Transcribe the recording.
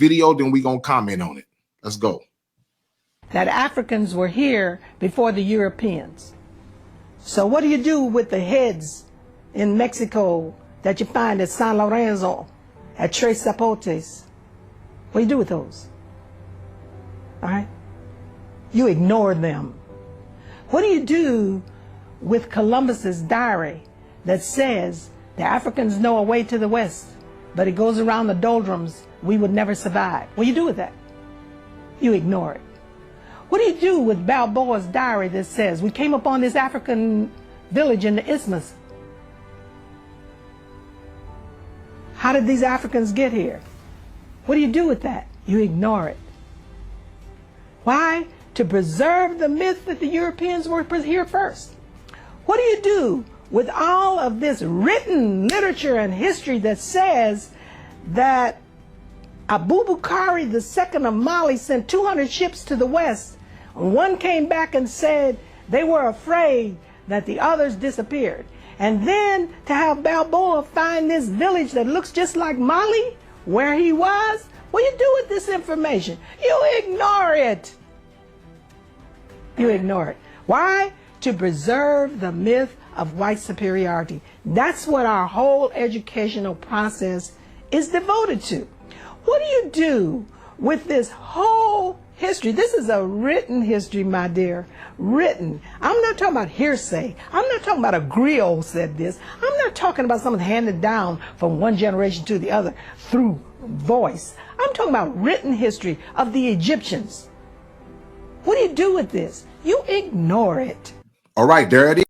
video, then we're going to comment on it. Let's go. That Africans were here before the Europeans. So what do you do with the heads in Mexico that you find at San Lorenzo, at Tres Zapotes? What do you do with those? All right? You ignore them. What do you do with Columbus's diary that says the Africans know a way to the west, but it goes around the doldrums, we would never survive? What do you do with that? You ignore it. What do you do with Balboa's diary that says we came upon this African village in the isthmus? How did these Africans get here? What do you do with that? You ignore it. Why? To preserve the myth that the Europeans were here first. What do you do with all of this written literature and history that says that Abubakar II of Mali sent 200 ships to the west? One came back and said they were afraid that the others disappeared. And then to have Balboa find this village that looks just like Mali, where he was, what do you do with this information? You ignore it. You ignore it. Why? To preserve the myth of white superiority. That's what our whole educational process is devoted to. What do you do with this whole history? This is a written history, my dear. Written. I'm not talking about hearsay. I'm not talking about a griot said this. I'm not talking about something handed down from one generation to the other through voice. I'm talking about written history of the Egyptians. What do you do with this? You ignore it. All right, there it is.